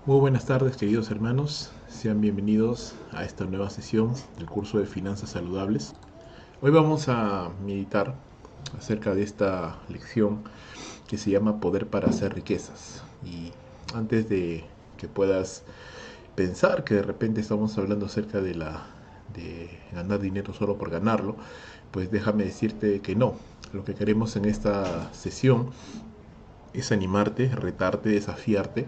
Muy buenas tardes, queridos hermanos. Sean bienvenidos a esta nueva sesión del curso de Finanzas Saludables. Hoy vamos a meditar acerca de esta lección que se llama Poder para hacer riquezas. Y antes de que puedas pensar que de repente estamos hablando acerca de ganar dinero solo por ganarlo, pues déjame decirte que no. Lo que queremos en esta sesión es animarte, retarte, desafiarte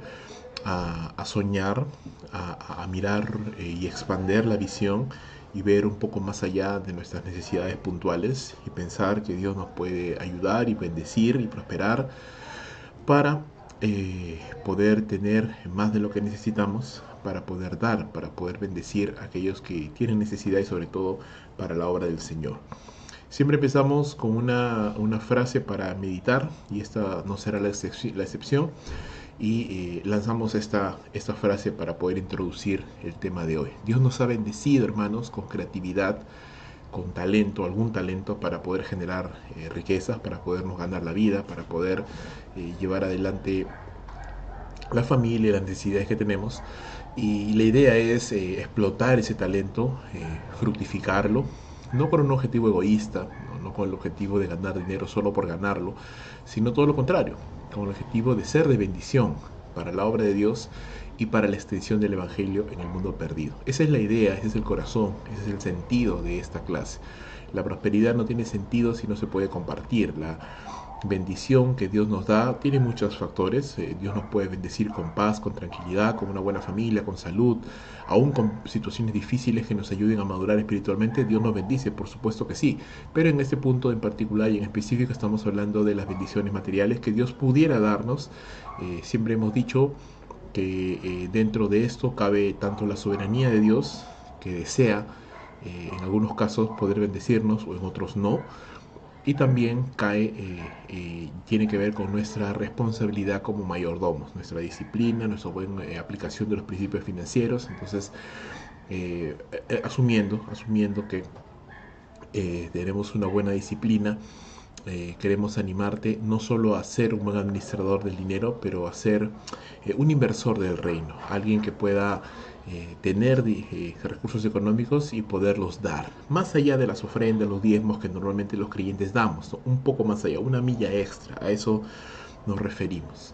a soñar, a mirar y expander la visión y ver un poco más allá de nuestras necesidades puntuales y pensar que Dios nos puede ayudar y bendecir y prosperar para poder tener más de lo que necesitamos, para poder dar, para poder bendecir a aquellos que tienen necesidad y sobre todo para la obra del Señor. Siempre empezamos con una frase para meditar y esta no será la excepción y lanzamos esta frase para poder introducir el tema de hoy. Dios nos ha bendecido, hermanos, con creatividad, con talento, algún talento para poder generar riquezas, para podernos ganar la vida, para poder llevar adelante la familia, las necesidades que tenemos. Y la idea es explotar ese talento, fructificarlo, no por un objetivo egoísta, no con el objetivo de ganar dinero solo por ganarlo, sino todo lo contrario, con el objetivo de ser de bendición para la obra de Dios y para la extensión del Evangelio en el mundo perdido. Esa es la idea, ese es el corazón, ese es el sentido de esta clase. La prosperidad no tiene sentido si no se puede compartir. La bendición que Dios nos da tiene muchos factores. Dios nos puede bendecir con paz, con tranquilidad, con una buena familia, con salud, aún con situaciones difíciles que nos ayuden a madurar espiritualmente. Dios nos bendice, por supuesto que sí, pero en este punto en particular y en específico estamos hablando de las bendiciones materiales que Dios pudiera darnos. Siempre hemos dicho que dentro de esto cabe tanto la soberanía de Dios, que desea en algunos casos poder bendecirnos o en otros no, y también tiene que ver con nuestra responsabilidad como mayordomos, nuestra disciplina, nuestra buena aplicación de los principios financieros. Entonces, asumiendo que tenemos una buena disciplina, queremos animarte no solo a ser un buen administrador del dinero, pero a ser un inversor del reino, alguien que pueda tener recursos económicos y poderlos dar, más allá de las ofrendas, los diezmos que normalmente los creyentes damos, ¿no? Un poco más allá, una milla extra, a eso nos referimos.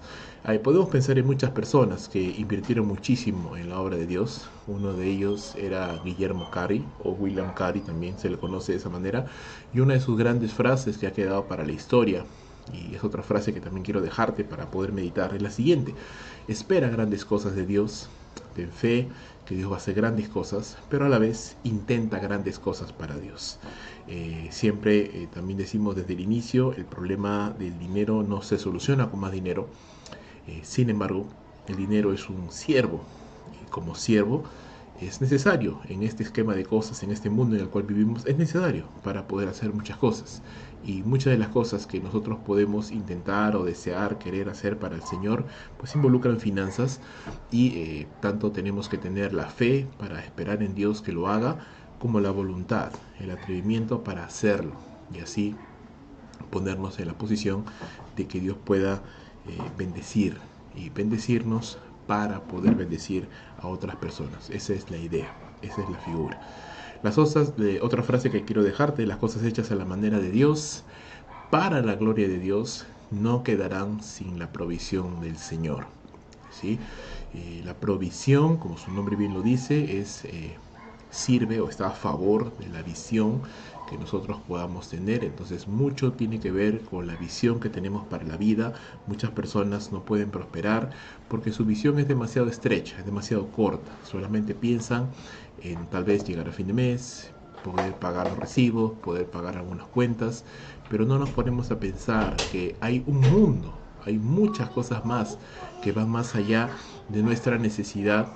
Podemos pensar en muchas personas que invirtieron muchísimo en la obra de Dios. Uno de ellos era Guillermo Carey, o William Carey también se le conoce de esa manera, y una de sus grandes frases que ha quedado para la historia, y es otra frase que también quiero dejarte para poder meditar, es la siguiente: espera grandes cosas de Dios, ten fe que Dios va a hacer grandes cosas, pero a la vez intenta grandes cosas para Dios. Siempre también decimos desde el inicio, el problema del dinero no se soluciona con más dinero. Sin embargo, el dinero es un siervo, y como siervo es necesario en este esquema de cosas, en este mundo en el cual vivimos, es necesario para poder hacer muchas cosas. Y muchas de las cosas que nosotros podemos intentar o desear, querer hacer para el Señor, pues involucran finanzas y tanto tenemos que tener la fe para esperar en Dios que lo haga, como la voluntad, el atrevimiento para hacerlo y así ponernos en la posición de que Dios pueda bendecir y bendecirnos para poder bendecir a otras personas. Esa es la idea, esa es la figura. Otra frase que quiero dejarte: las cosas hechas a la manera de Dios, para la gloria de Dios, no quedarán sin la provisión del Señor. ¿Sí? La provisión, como su nombre bien lo dice, sirve o está a favor de la visión que nosotros podamos tener. Entonces mucho tiene que ver con la visión que tenemos para la vida. Muchas personas no pueden prosperar porque su visión es demasiado estrecha, es demasiado corta. Solamente piensan en tal vez llegar a fin de mes, poder pagar los recibos, poder pagar algunas cuentas, pero no nos ponemos a pensar que hay un mundo, hay muchas cosas más que van más allá de nuestra necesidad,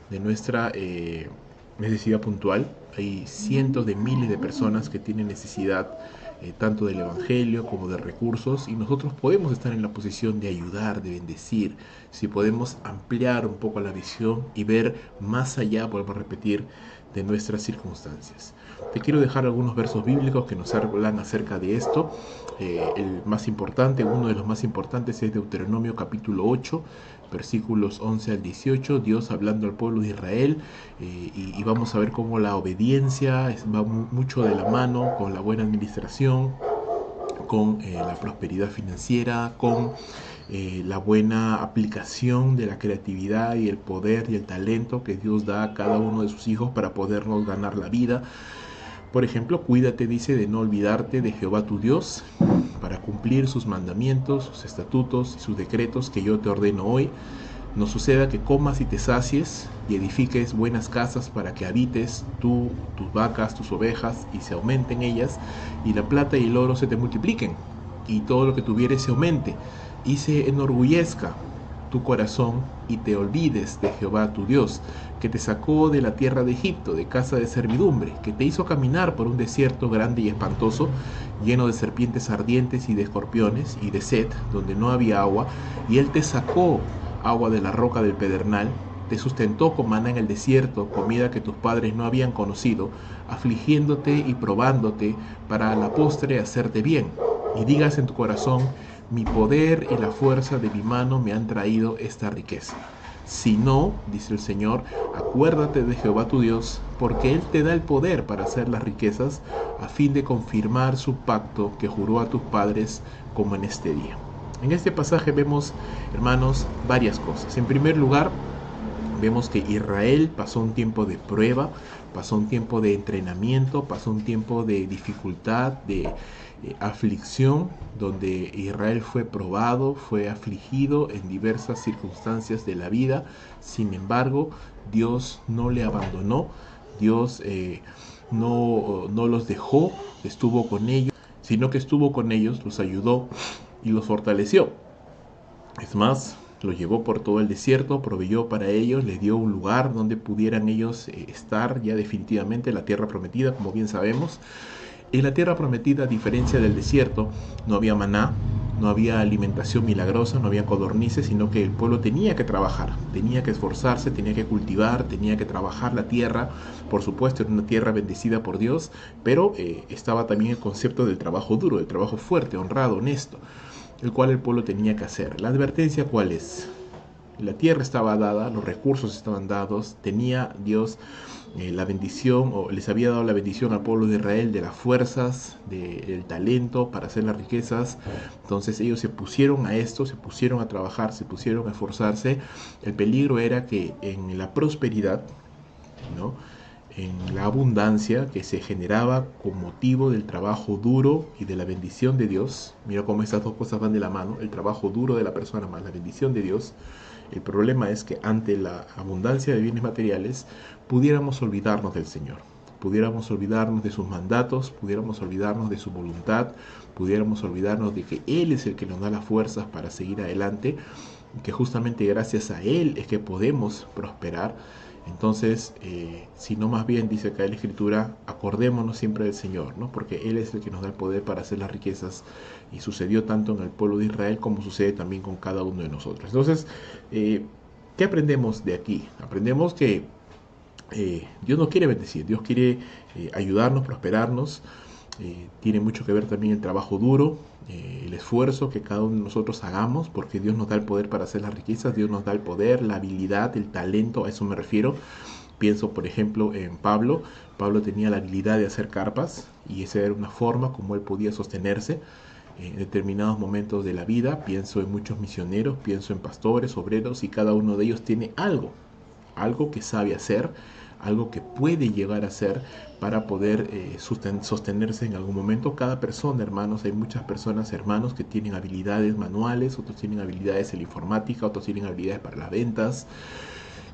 de nuestra necesidad puntual. Hay cientos de miles de personas que tienen necesidad tanto del Evangelio como de recursos, y nosotros podemos estar en la posición de ayudar, de bendecir, si podemos ampliar un poco la visión y ver más allá, vuelvo a repetir, de nuestras circunstancias. Te quiero dejar algunos versos bíblicos que nos hablan acerca de esto. El más importante, uno de los más importantes, es Deuteronomio capítulo 8, versículos 11 al 18, Dios hablando al pueblo de Israel, y vamos a ver cómo la obediencia va mucho de la mano con la buena administración, con la prosperidad financiera, con la buena aplicación de la creatividad y el poder y el talento que Dios da a cada uno de sus hijos para podernos ganar la vida. Por ejemplo, cuídate, dice, de no olvidarte de Jehová tu Dios para cumplir sus mandamientos, sus estatutos y sus decretos que yo te ordeno hoy. No suceda que comas y te sacies y edifiques buenas casas para que habites tú, tus vacas, tus ovejas, y se aumenten ellas, y la plata y el oro se te multipliquen, y todo lo que tuvieres se aumente, y se enorgullezca tu corazón, y te olvides de Jehová tu Dios, que te sacó de la tierra de Egipto, de casa de servidumbre, que te hizo caminar por un desierto grande y espantoso, lleno de serpientes ardientes y de escorpiones, y de sed, donde no había agua, y él te sacó agua de la roca del pedernal, te sustentó con maná en el desierto, comida que tus padres no habían conocido, afligiéndote y probándote para a la postre hacerte bien. Y digas en tu corazón, mi poder y la fuerza de mi mano me han traído esta riqueza. Si no, dice el Señor, acuérdate de Jehová tu Dios, porque Él te da el poder para hacer las riquezas, a fin de confirmar su pacto que juró a tus padres, como en este día. En este pasaje vemos, hermanos, varias cosas. En primer lugar, vemos que Israel pasó un tiempo de prueba, pasó un tiempo de entrenamiento, pasó un tiempo de dificultad, de aflicción, donde Israel fue probado, fue afligido en diversas circunstancias de la vida. Sin embargo, Dios no le abandonó, Dios no los dejó, estuvo con ellos, sino que estuvo con ellos, los ayudó y los fortaleció. Es más, los llevó por todo el desierto, proveyó para ellos, les dio un lugar donde pudieran ellos estar ya definitivamente en la tierra prometida, como bien sabemos. En la tierra prometida, a diferencia del desierto, no había maná, no había alimentación milagrosa, no había codornices, sino que el pueblo tenía que trabajar, tenía que esforzarse, tenía que cultivar, tenía que trabajar la tierra. Por supuesto, era una tierra bendecida por Dios, pero estaba también el concepto del trabajo duro, del trabajo fuerte, honrado, honesto, el cual el pueblo tenía que hacer. La advertencia, ¿cuál es? La tierra estaba dada, los recursos estaban dados, tenía Dios la bendición, o les había dado la bendición al pueblo de Israel de las fuerzas, del talento para hacer las riquezas. Entonces ellos se pusieron a esto, se pusieron a trabajar, se pusieron a esforzarse. El peligro era que en la prosperidad, ¿no?, en la abundancia que se generaba con motivo del trabajo duro y de la bendición de Dios. Mira cómo estas dos cosas van de la mano, el trabajo duro de la persona más la bendición de Dios. El problema es que ante la abundancia de bienes materiales pudiéramos olvidarnos del Señor, pudiéramos olvidarnos de sus mandatos, pudiéramos olvidarnos de su voluntad, pudiéramos olvidarnos de que Él es el que nos da las fuerzas para seguir adelante, que justamente gracias a Él es que podemos prosperar. Entonces, si no, más bien dice acá en la Escritura, acordémonos siempre del Señor, ¿no?, porque Él es el que nos da el poder para hacer las riquezas, y sucedió tanto en el pueblo de Israel como sucede también con cada uno de nosotros. Entonces, ¿qué aprendemos de aquí? Aprendemos que Dios nos quiere bendecir, Dios quiere ayudarnos, prosperarnos. Tiene mucho que ver también el trabajo duro, el esfuerzo que cada uno de nosotros hagamos, porque Dios nos da el poder para hacer las riquezas, Dios nos da el poder, la habilidad, el talento, a eso me refiero. Pienso, por ejemplo, en Pablo. Pablo tenía la habilidad de hacer carpas, y esa era una forma como él podía sostenerse en determinados momentos de la vida. Pienso en muchos misioneros, pienso en pastores, obreros, y cada uno de ellos tiene algo que sabe hacer, algo que puede llegar a ser para poder sostenerse en algún momento. Cada persona, hermanos, hay muchas personas, hermanos, que tienen habilidades manuales, otros tienen habilidades en la informática, otros tienen habilidades para las ventas.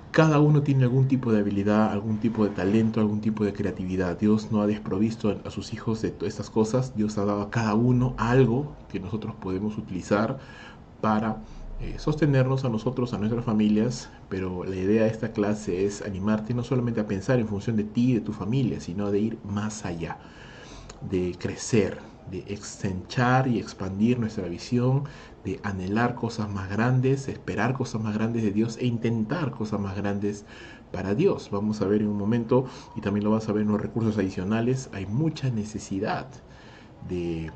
Cada uno tiene algún tipo de habilidad, algún tipo de talento, algún tipo de creatividad. Dios no ha desprovisto a sus hijos de todas estas cosas. Dios ha dado a cada uno algo que nosotros podemos utilizar para sostenernos a nosotros, a nuestras familias. Pero la idea de esta clase es animarte no solamente a pensar en función de ti y de tu familia, sino de ir más allá, de crecer, de extenchar y expandir nuestra visión, de anhelar cosas más grandes, esperar cosas más grandes de Dios e intentar cosas más grandes para Dios. Vamos a ver en un momento, y también lo vas a ver en los recursos adicionales, hay mucha necesidad de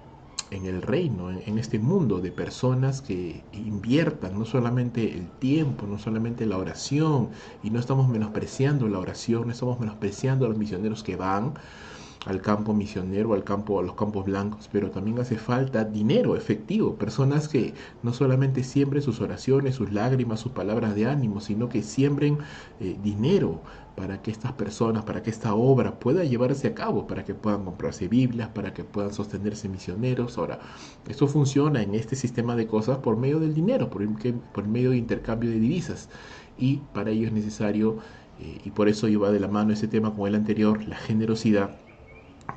en el reino, en este mundo, de personas que inviertan no solamente el tiempo, no solamente la oración, y no estamos menospreciando la oración, no estamos menospreciando a los misioneros que van al campo misionero, a los campos blancos, pero también hace falta dinero efectivo, personas que no solamente siembren sus oraciones, sus lágrimas, sus palabras de ánimo, sino que siembren dinero para que estas personas, para que esta obra pueda llevarse a cabo, para que puedan comprarse Biblias, para que puedan sostenerse misioneros. Ahora, esto funciona en este sistema de cosas por medio del dinero, por medio de intercambio de divisas, y para ello es necesario, y por eso iba de la mano ese tema con el anterior, la generosidad.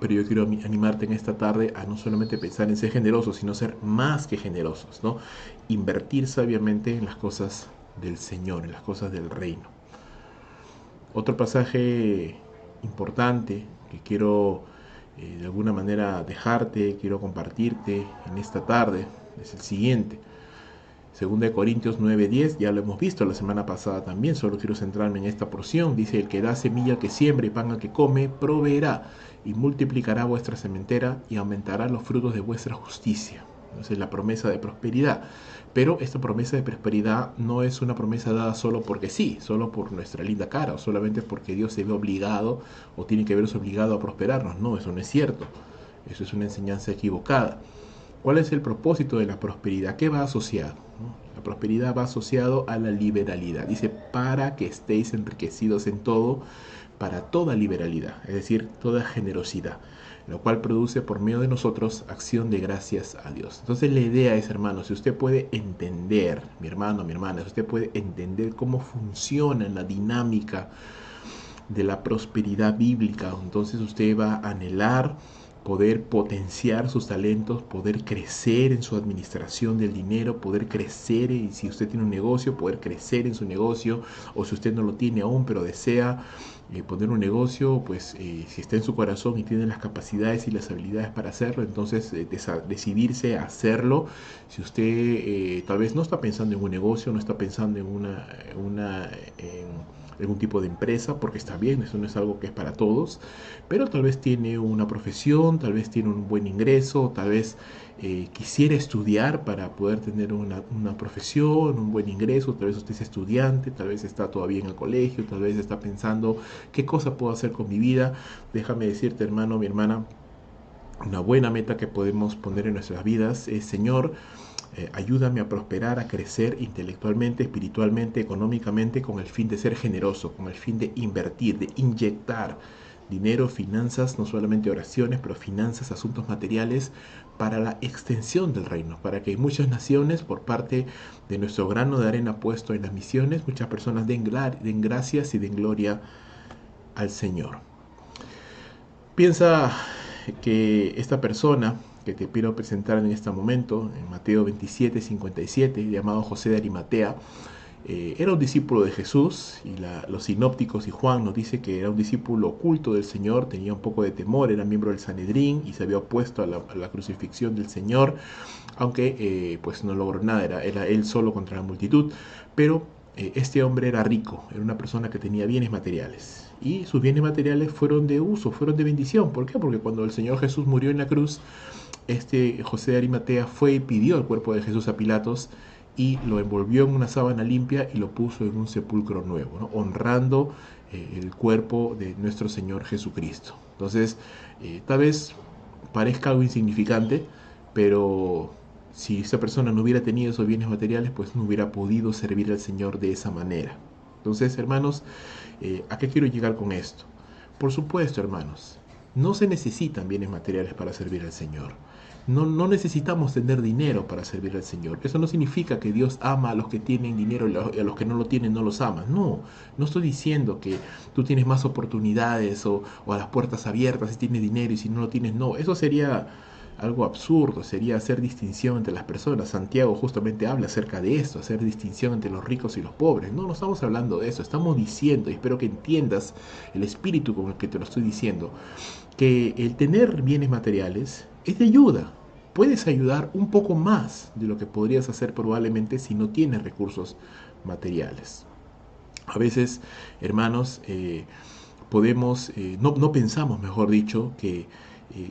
Pero yo quiero animarte en esta tarde a no solamente pensar en ser generosos, sino ser más que generosos, ¿no? Invertir sabiamente en las cosas del Señor, en las cosas del reino. Otro pasaje importante que quiero de alguna manera dejarte, quiero compartirte en esta tarde, es el siguiente. 2 Corintios 9:10, ya lo hemos visto la semana pasada también, solo quiero centrarme en esta porción. Dice: el que da semilla al que siembra y pan al que come, proveerá y multiplicará vuestra sementera y aumentará los frutos de vuestra justicia. Entonces, la promesa de prosperidad. Pero esta promesa de prosperidad no es una promesa dada solo porque sí, solo por nuestra linda cara, o solamente porque Dios se ve obligado o tiene que verse obligado a prosperarnos. No, eso no es cierto. Eso es una enseñanza equivocada. ¿Cuál es el propósito de la prosperidad? ¿Qué va asociado? La prosperidad va asociado a la liberalidad. Dice: para que estéis enriquecidos en todo, para toda liberalidad, es decir, toda generosidad, lo cual produce por medio de nosotros acción de gracias a Dios. Entonces la idea es, hermano, si usted puede entender, mi hermano, mi hermana, si usted puede entender cómo funciona la dinámica de la prosperidad bíblica, entonces usted va a anhelar poder potenciar sus talentos, poder crecer en su administración del dinero, poder crecer, y si usted tiene un negocio, poder crecer en su negocio, o si usted no lo tiene aún, pero desea poner un negocio, pues si está en su corazón y tiene las capacidades y las habilidades para hacerlo, entonces decidirse a hacerlo. Si usted tal vez no está pensando en un negocio, no está pensando en algún tipo de empresa, porque está bien, eso no es algo que es para todos, pero tal vez tiene una profesión, tal vez tiene un buen ingreso, tal vez quisiera estudiar para poder tener una profesión, un buen ingreso, tal vez usted es estudiante, tal vez está todavía en el colegio, tal vez está pensando qué cosa puedo hacer con mi vida. Déjame decirte, hermano, mi hermana, una buena meta que podemos poner en nuestras vidas es: Señor, ayúdame a prosperar, a crecer intelectualmente, espiritualmente, económicamente, con el fin de ser generoso, con el fin de invertir, de inyectar dinero, finanzas, no solamente oraciones, pero finanzas, asuntos materiales, para la extensión del reino, para que muchas naciones, por parte de nuestro grano de arena puesto en las misiones, muchas personas den gracias y den gloria al Señor. Piensa que esta persona que te quiero presentar en este momento, en Mateo 27:57, llamado José de Arimatea, era un discípulo de Jesús, y los sinópticos y Juan nos dice que era un discípulo oculto del Señor, tenía un poco de temor, era miembro del Sanedrín y se había opuesto a la crucifixión del Señor, aunque pues no logró nada, era él solo contra la multitud. Pero este hombre era rico, era una persona que tenía bienes materiales, y sus bienes materiales fueron de uso, fueron de bendición. ¿Por qué? Porque cuando el Señor Jesús murió en la cruz, este José de Arimatea fue y pidió el cuerpo de Jesús a Pilatos, y lo envolvió en una sábana limpia y lo puso en un sepulcro nuevo, ¿no? Honrando el cuerpo de nuestro Señor Jesucristo. Entonces, tal vez parezca algo insignificante, pero si esa persona no hubiera tenido esos bienes materiales, pues no hubiera podido servir al Señor de esa manera. Entonces, hermanos, ¿a qué quiero llegar con esto? Por supuesto, hermanos, no se necesitan bienes materiales para servir al Señor. No necesitamos tener dinero para servir al Señor. Eso no significa que Dios ama a los que tienen dinero y a los que no lo tienen no los ama. No estoy diciendo que tú tienes más oportunidades o a las puertas abiertas si tienes dinero y si no lo tienes no. Eso sería algo absurdo, sería hacer distinción entre las personas. Santiago justamente habla acerca de esto, hacer distinción entre los ricos y los pobres. No estamos hablando de eso, estamos diciendo, y espero que entiendas el espíritu con el que te lo estoy diciendo, que el tener bienes materiales es de ayuda. Puedes ayudar un poco más de lo que podrías hacer probablemente si no tienes recursos materiales. A veces, hermanos, no pensamos, mejor dicho, que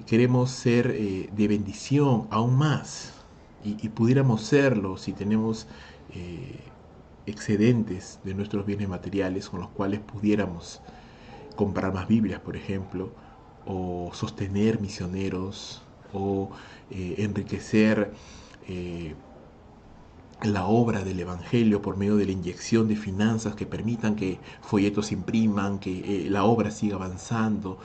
queremos ser de bendición aún más y pudiéramos serlo si tenemos excedentes de nuestros bienes materiales con los cuales pudiéramos comprar más Biblias, por ejemplo, o sostener misioneros, o enriquecer eh, la obra del Evangelio por medio de la inyección de finanzas que permitan que folletos se impriman, que la obra siga avanzando.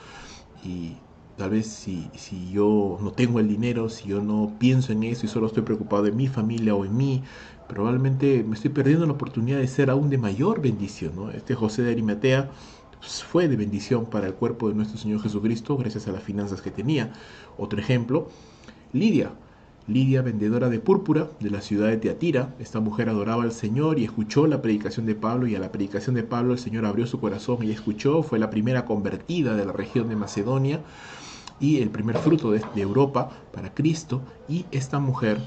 Y tal vez si yo no tengo el dinero, si yo no pienso en eso y solo estoy preocupado en mi familia o en mí, probablemente me estoy perdiendo la oportunidad de ser aún de mayor bendición, ¿no? Este José de Arimatea pues, fue de bendición para el cuerpo de nuestro Señor Jesucristo gracias a las finanzas que tenía. Otro ejemplo, Lidia. Lidia, vendedora de púrpura de la ciudad de Teatira. Esta mujer adoraba al Señor y escuchó la predicación de Pablo, y a la predicación de Pablo el Señor abrió su corazón y escuchó. Fue la primera convertida de la región de Macedonia y el primer fruto de Europa para Cristo. Y esta mujer,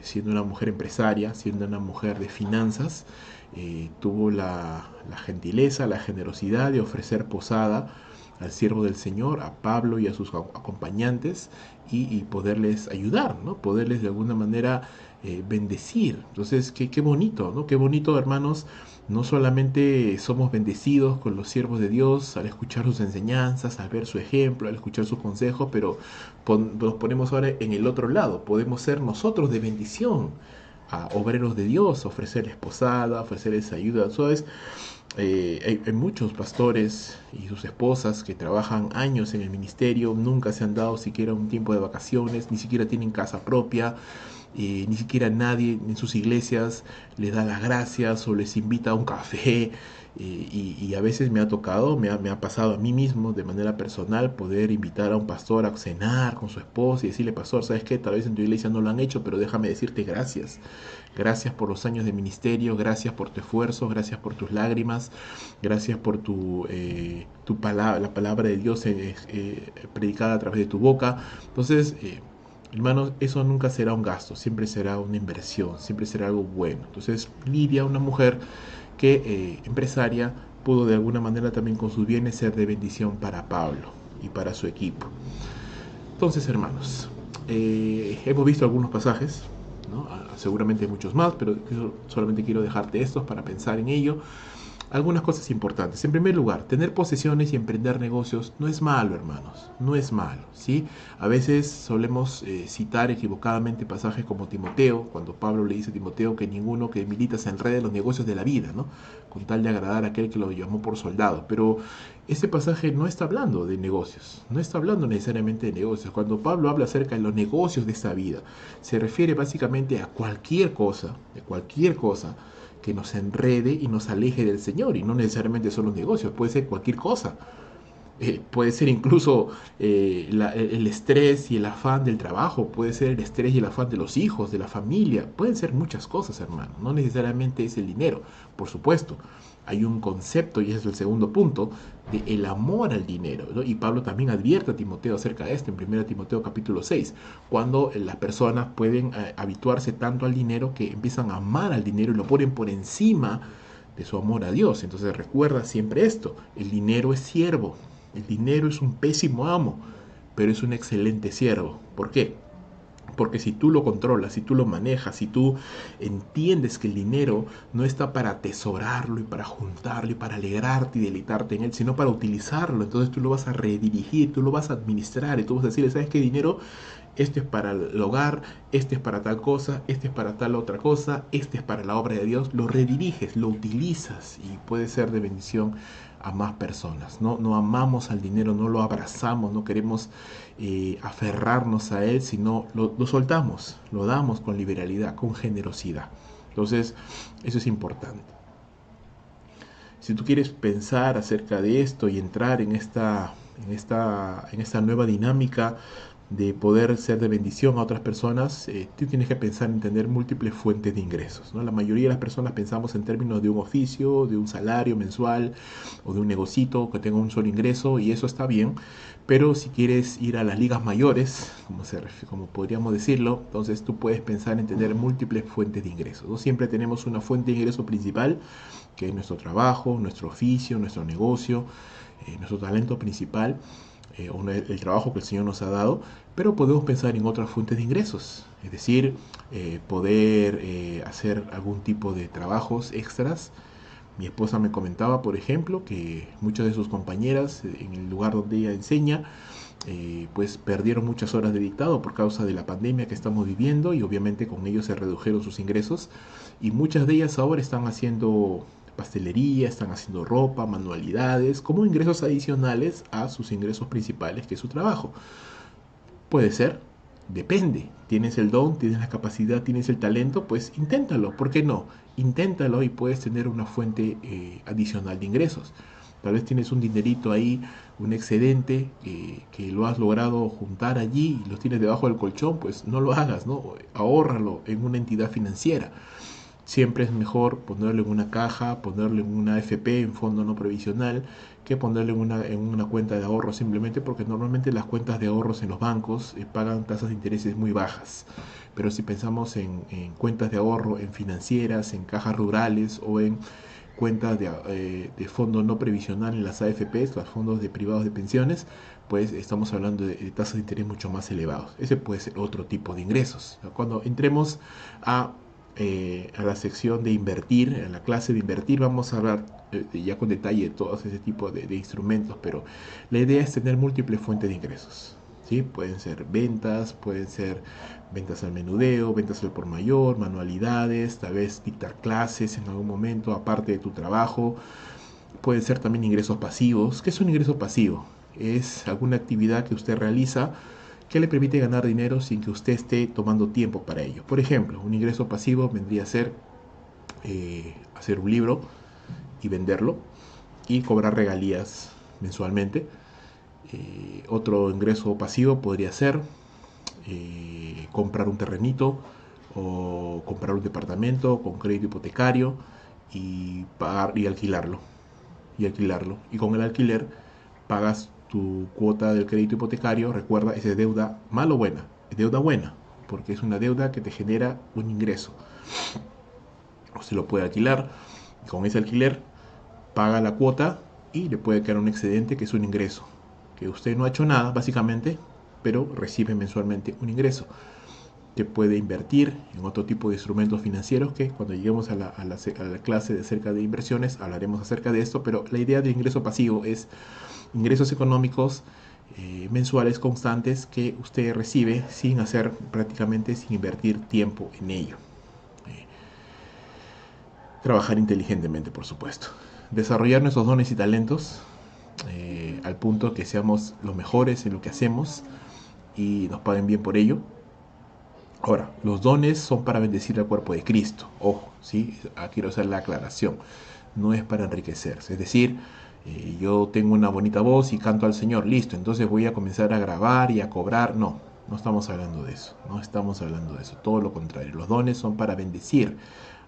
siendo una mujer empresaria, siendo una mujer de finanzas, tuvo la gentileza, la generosidad de ofrecer posada al siervo del Señor, a Pablo y a sus acompañantes, y poderles ayudar, ¿no? Poderles de alguna manera bendecir. Entonces, qué bonito, ¿no? Qué bonito, hermanos. No solamente somos bendecidos con los siervos de Dios al escuchar sus enseñanzas, al ver su ejemplo, al escuchar sus consejos, pero nos ponemos ahora en el otro lado. Podemos ser nosotros de bendición a obreros de Dios, ofrecerles posada, ofrecerles ayuda. ¿Sabes? Hay muchos pastores y sus esposas que trabajan años en el ministerio, nunca se han dado siquiera un tiempo de vacaciones, ni siquiera tienen casa propia, ni siquiera nadie en sus iglesias les da las gracias o les invita a un café. Y a veces me ha tocado, me ha pasado a mí mismo de manera personal poder invitar a un pastor a cenar con su esposa y decirle: pastor, ¿sabes qué? Tal vez en tu iglesia no lo han hecho, pero déjame decirte gracias. Gracias por los años de ministerio, gracias por tu esfuerzo, gracias por tus lágrimas, gracias por tu palabra, la palabra de Dios predicada a través de tu boca. Entonces, hermanos, eso nunca será un gasto, siempre será una inversión, siempre será algo bueno. Entonces, Lidia, una mujer que empresaria, pudo de alguna manera también con sus bienes ser de bendición para Pablo y para su equipo. Entonces, hermanos, hemos visto algunos pasajes, ¿no? Seguramente hay muchos más, pero yo solamente quiero dejarte estos para pensar en ello. Algunas cosas importantes. En primer lugar, tener posesiones y emprender negocios no es malo, hermanos. No es malo, ¿sí? A veces solemos citar equivocadamente pasajes como Timoteo, cuando Pablo le dice a Timoteo que ninguno que milita se enrede en los negocios de la vida, ¿no? Con tal de agradar a aquel que lo llamó por soldado. Pero ese pasaje no está hablando de negocios, no está hablando necesariamente de negocios. Cuando Pablo habla acerca de los negocios de esta vida, se refiere básicamente a cualquier cosa, de cualquier cosa que nos enrede y nos aleje del Señor. Y no necesariamente son los negocios, puede ser cualquier cosa. Puede ser incluso el estrés y el afán del trabajo, puede ser el estrés y el afán de los hijos, de la familia, pueden ser muchas cosas, hermano. No necesariamente es el dinero, por supuesto. Hay un concepto, y ese es el segundo punto, de el amor al dinero, ¿no? Y Pablo también advierte a Timoteo acerca de esto en 1 Timoteo capítulo 6, cuando las personas pueden habituarse tanto al dinero que empiezan a amar al dinero y lo ponen por encima de su amor a Dios. Entonces recuerda siempre esto: el dinero es siervo, el dinero es un pésimo amo, pero es un excelente siervo. ¿Por qué? Porque si tú lo controlas, si tú lo manejas, si tú entiendes que el dinero no está para atesorarlo y para juntarlo y para alegrarte y deleitarte en él, sino para utilizarlo, entonces tú lo vas a redirigir, tú lo vas a administrar y tú vas a decirle: ¿sabes qué, dinero? Este es para el hogar, este es para tal cosa, este es para tal otra cosa, este es para la obra de Dios. Lo rediriges, lo utilizas y puede ser de bendición a más personas. No amamos al dinero, no lo abrazamos, no queremos aferrarnos a él, sino lo soltamos, lo damos con liberalidad, con generosidad. Entonces, eso es importante. Si tú quieres pensar acerca de esto y entrar en esta nueva dinámica de poder ser de bendición a otras personas, tú tienes que pensar en tener múltiples fuentes de ingresos, ¿no? La mayoría de las personas pensamos en términos de un oficio, de un salario mensual o de un negocito que tenga un solo ingreso, y eso está bien, pero si quieres ir a las ligas mayores, como podríamos decirlo, entonces tú puedes pensar en tener múltiples fuentes de ingresos, ¿no? Siempre tenemos una fuente de ingreso principal, que es nuestro trabajo, nuestro oficio, nuestro negocio, nuestro talento principal. el trabajo que el Señor nos ha dado, pero podemos pensar en otras fuentes de ingresos, es decir, poder hacer algún tipo de trabajos extras. Mi esposa me comentaba, por ejemplo, que muchas de sus compañeras en el lugar donde ella enseña, pues perdieron muchas horas de dictado por causa de la pandemia que estamos viviendo y obviamente con ello se redujeron sus ingresos y muchas de ellas ahora están haciendo pastelería, están haciendo ropa, manualidades, como ingresos adicionales a sus ingresos principales que es su trabajo. Puede ser, depende. Tienes el don, tienes la capacidad, tienes el talento, pues inténtalo. ¿Por qué no? Inténtalo y puedes tener una fuente adicional de ingresos. Tal vez tienes un dinerito ahí, un excedente que lo has logrado juntar allí y lo tienes debajo del colchón, pues no lo hagas, ¿no? Ahórralo en una entidad financiera. Siempre es mejor ponerlo en una caja, ponerlo en una AFP, en fondo no previsional, que ponerlo en una cuenta de ahorro simplemente porque normalmente las cuentas de ahorros en los bancos pagan tasas de intereses muy bajas. Pero si pensamos en cuentas de ahorro, en financieras, en cajas rurales o en cuentas de fondo no previsional en las AFPs, los fondos de privados de pensiones, pues estamos hablando de tasas de interés mucho más elevados. Ese puede ser otro tipo de ingresos. Cuando entremos a la sección de invertir, a la clase de invertir, vamos a hablar ya con detalle de todo ese tipo de instrumentos, pero la idea es tener múltiples fuentes de ingresos. ¿Sí? Pueden ser ventas, pueden ser ventas al menudeo, ventas al por mayor, manualidades, tal vez dictar clases en algún momento, aparte de tu trabajo. Pueden ser también ingresos pasivos. ¿Qué es un ingreso pasivo? Es alguna actividad que usted realiza que le permite ganar dinero sin que usted esté tomando tiempo para ello. Por ejemplo, un ingreso pasivo vendría a ser hacer un libro y venderlo y cobrar regalías mensualmente. Otro ingreso pasivo podría ser comprar un terrenito o comprar un departamento con crédito hipotecario y pagar y alquilarlo. Y con el alquiler pagas tu cuota del crédito hipotecario. Recuerda, es de deuda mala o buena, es deuda buena, porque es una deuda que te genera un ingreso. Usted lo puede alquilar y con ese alquiler paga la cuota y le puede quedar un excedente que es un ingreso, que usted no ha hecho nada básicamente, pero recibe mensualmente un ingreso que puede invertir en otro tipo de instrumentos financieros que cuando lleguemos a la clase de acerca de inversiones hablaremos acerca de esto, pero la idea de ingreso pasivo es ingresos económicos mensuales constantes que usted recibe sin hacer prácticamente, sin invertir tiempo en ello. Trabajar inteligentemente, por supuesto. Desarrollar nuestros dones y talentos al punto que seamos los mejores en lo que hacemos y nos paguen bien por ello. Ahora, los dones son para bendecir al cuerpo de Cristo. Ojo, ¿sí? Quiero hacer la aclaración. No es para enriquecerse. Es decir, yo tengo una bonita voz y canto al Señor. Listo, entonces voy a comenzar a grabar y a cobrar. No, no estamos hablando de eso. No estamos hablando de eso. Todo lo contrario. Los dones son para bendecir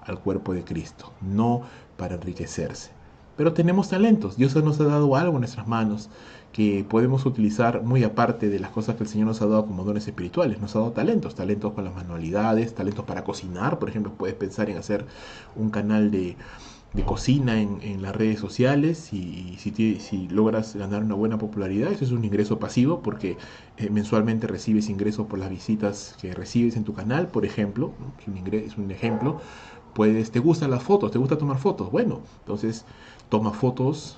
al cuerpo de Cristo, no para enriquecerse. Pero tenemos talentos. Dios nos ha dado algo en nuestras manos que podemos utilizar muy aparte de las cosas que el Señor nos ha dado como dones espirituales. Nos ha dado talentos, talentos con las manualidades, talentos para cocinar. Por ejemplo, puedes pensar en hacer un canal de cocina en las redes sociales y si logras ganar una buena popularidad, eso es un ingreso pasivo porque mensualmente recibes ingresos por las visitas que recibes en tu canal, por ejemplo, ¿no? Es un ejemplo. ¿Te gustan las fotos? ¿Te gusta tomar fotos? Bueno, entonces toma fotos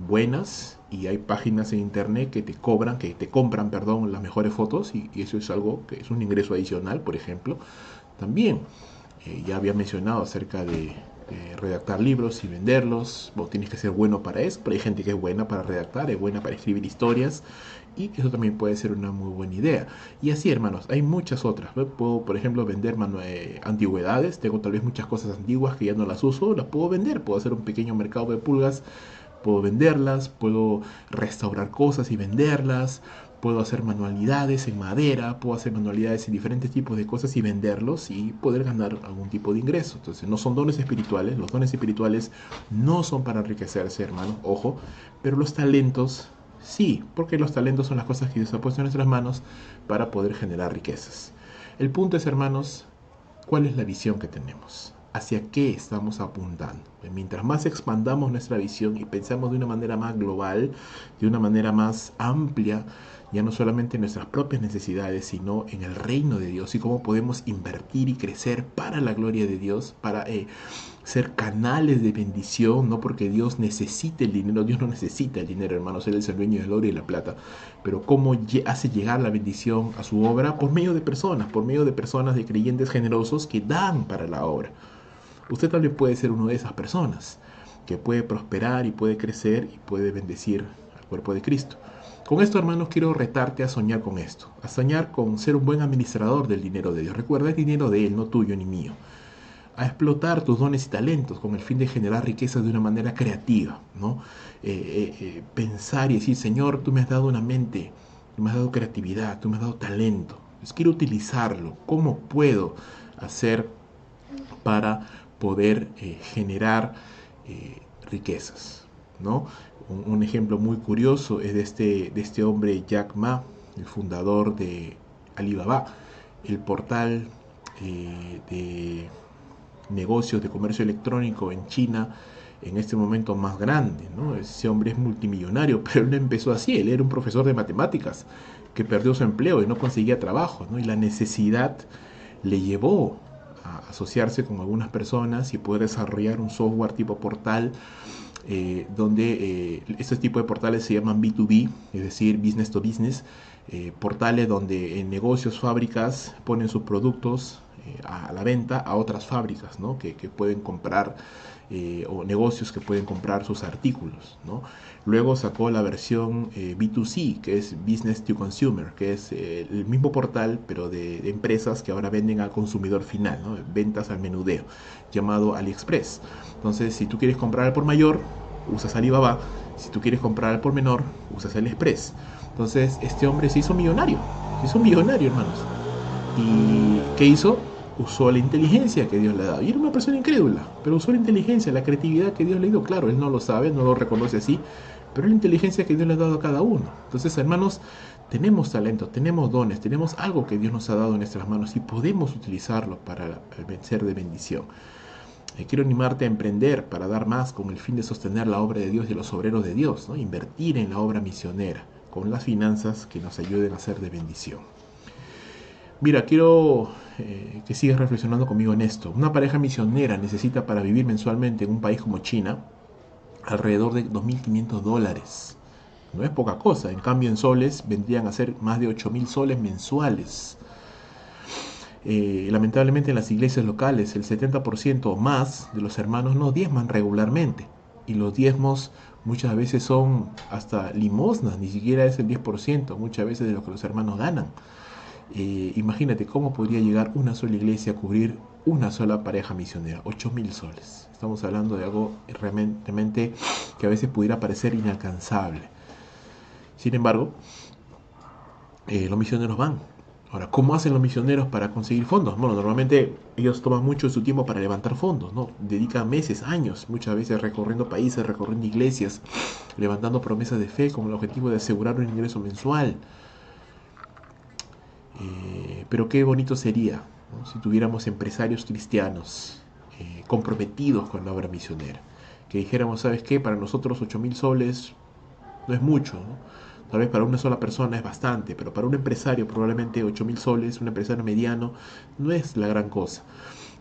buenas y hay páginas en internet que te compran, perdón, las mejores fotos y eso es algo que es un ingreso adicional, por ejemplo. También ya había mencionado acerca de redactar libros y venderlos. Vos tienes que ser bueno para eso, pero hay gente que es buena para redactar, es buena para escribir historias y eso también puede ser una muy buena idea. Y así, hermanos, hay muchas otras. Puedo, por ejemplo, vender antigüedades. Tengo tal vez muchas cosas antiguas que ya no las uso, las puedo vender. Puedo hacer un pequeño mercado de pulgas, puedo venderlas, puedo restaurar cosas y venderlas, puedo hacer manualidades en madera, puedo hacer manualidades en diferentes tipos de cosas y venderlos y poder ganar algún tipo de ingreso. Entonces no son dones espirituales, los dones espirituales no son para enriquecerse, hermanos, ojo, pero los talentos sí, porque los talentos son las cosas que Dios ha puesto en nuestras manos para poder generar riquezas. El punto es, hermanos, ¿cuál es la visión que tenemos? ¿Hacia qué estamos apuntando? Mientras más expandamos nuestra visión y pensamos de una manera más global, de una manera más amplia, ya no solamente en nuestras propias necesidades, sino en el reino de Dios y cómo podemos invertir y crecer para la gloria de Dios, para ser canales de bendición, no porque Dios necesite el dinero. Dios no necesita el dinero, hermanos, Él es el dueño del oro y la plata, pero cómo hace llegar la bendición a su obra por medio de personas, de creyentes generosos que dan para la obra. Usted también puede ser una de esas personas que puede prosperar y puede crecer y puede bendecir al cuerpo de Cristo. Con esto, hermanos, quiero retarte a soñar con esto, a soñar con ser un buen administrador del dinero de Dios. Recuerda, es dinero de Él, no tuyo ni mío. A explotar tus dones y talentos con el fin de generar riqueza de una manera creativa, ¿no? Pensar y decir, Señor, tú me has dado una mente, tú me has dado creatividad, tú me has dado talento. Pues quiero utilizarlo. ¿Cómo puedo hacer para poder generar riquezas, ¿no? Un ejemplo muy curioso es de este hombre Jack Ma, el fundador de Alibaba, el portal de negocios de comercio electrónico en China en este momento más grande, ¿no? Ese hombre es multimillonario, pero él no empezó así. Él era un profesor de matemáticas que perdió su empleo y no conseguía trabajo, ¿no? Y la necesidad le llevó a asociarse con algunas personas y poder desarrollar un software tipo portal, donde este tipo de portales se llaman B2B, es decir, business to business, portales donde en negocios, fábricas ponen sus productos a la venta a otras fábricas, ¿no? que pueden comprar, o negocios que pueden comprar sus artículos, ¿no? Luego sacó la versión B2C, que es Business to Consumer, que es el mismo portal, pero de empresas que ahora venden al consumidor final, ¿no? Ventas al menudeo, llamado AliExpress. Entonces, si tú quieres comprar al por mayor, usas Alibaba. Si tú quieres comprar al por menor, usas AliExpress. Entonces, este hombre se hizo millonario, hermanos. ¿Y qué hizo? Usó la inteligencia que Dios le ha dado. Y era una persona incrédula, pero usó la inteligencia, la creatividad que Dios le dio. Claro, él no lo sabe, no lo reconoce así, pero es la inteligencia que Dios le ha dado a cada uno. Entonces, hermanos, tenemos talento, tenemos dones, tenemos algo que Dios nos ha dado en nuestras manos y podemos utilizarlo para ser de bendición. Quiero animarte a emprender para dar más con el fin de sostener la obra de Dios y los obreros de Dios, ¿no? Invertir en la obra misionera con las finanzas que nos ayuden a ser de bendición. Mira, quiero que sigas reflexionando conmigo en esto. Una pareja misionera necesita para vivir mensualmente en un país como China alrededor de $2.500. No es poca cosa. En cambio, en soles vendrían a ser más de 8.000 soles mensuales. Lamentablemente en las iglesias locales el 70% o más de los hermanos no diezman regularmente. Y los diezmos muchas veces son hasta limosnas, ni siquiera es el 10% muchas veces de lo que los hermanos ganan. Imagínate cómo podría llegar una sola iglesia a cubrir una sola pareja misionera, 8.000 soles. Estamos hablando de algo realmente que a veces pudiera parecer inalcanzable. Sin embargo, los misioneros van. Ahora, ¿cómo hacen los misioneros para conseguir fondos? Bueno, normalmente ellos toman mucho de su tiempo para levantar fondos, ¿no? Dedican meses, años, muchas veces recorriendo países, recorriendo iglesias, levantando promesas de fe con el objetivo de asegurar un ingreso mensual. Pero qué bonito sería, ¿no? Si tuviéramos empresarios cristianos comprometidos con la obra misionera. Que dijéramos, ¿sabes qué? Para nosotros 8.000 soles no es mucho, ¿no? Tal vez para una sola persona es bastante, pero para un empresario probablemente 8.000 soles, un empresario mediano, no es la gran cosa.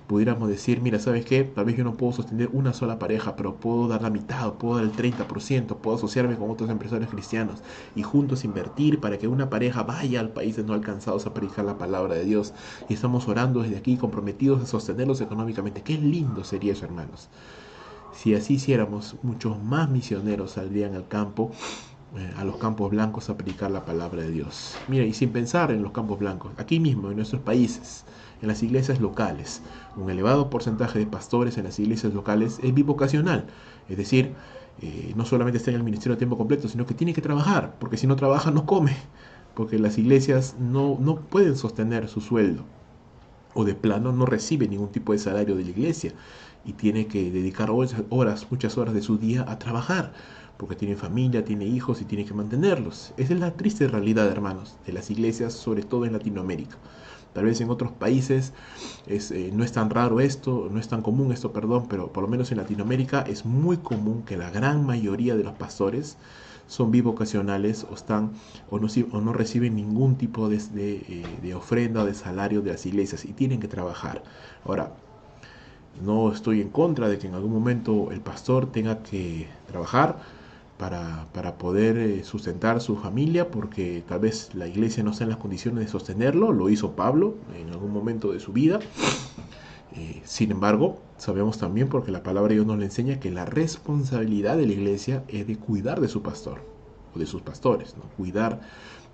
Pudiéramos decir, mira, ¿sabes qué? Tal vez yo no puedo sostener una sola pareja, pero puedo dar la mitad, puedo dar el 30%, puedo asociarme con otros empresarios cristianos y juntos invertir para que una pareja vaya al país de no alcanzados a predicar la palabra de Dios. Y estamos orando desde aquí, comprometidos a sostenerlos económicamente. Qué lindo sería eso, hermanos. Si así hiciéramos, muchos más misioneros saldrían al campo, a los campos blancos, a predicar la palabra de Dios. Mira, y sin pensar en los campos blancos, aquí mismo, en nuestros países, en las iglesias locales, un elevado porcentaje de pastores en las iglesias locales es bivocacional, es decir, no solamente está en el ministerio a tiempo completo, sino que tiene que trabajar, porque si no trabaja no come, porque las iglesias no pueden sostener su sueldo, o de plano no recibe ningún tipo de salario de la iglesia, y tiene que dedicar muchas horas de su día a trabajar, porque tiene familia, tiene hijos y tiene que mantenerlos. Esa es la triste realidad, hermanos, de las iglesias, sobre todo en Latinoamérica. Tal vez en otros países no es tan raro esto, no es tan común esto, perdón, pero por lo menos en Latinoamérica es muy común que la gran mayoría de los pastores son bivocacionales o no reciben ningún tipo de ofrenda o de salario de las iglesias y tienen que trabajar. Ahora, no estoy en contra de que en algún momento el pastor tenga que trabajar para poder sustentar su familia, porque tal vez la iglesia no está en las condiciones de sostenerlo. Lo hizo Pablo en algún momento de su vida. Sin embargo, sabemos también, porque la palabra de Dios nos le enseña, que la responsabilidad de la iglesia es de cuidar de su pastor o de sus pastores, ¿no? Cuidar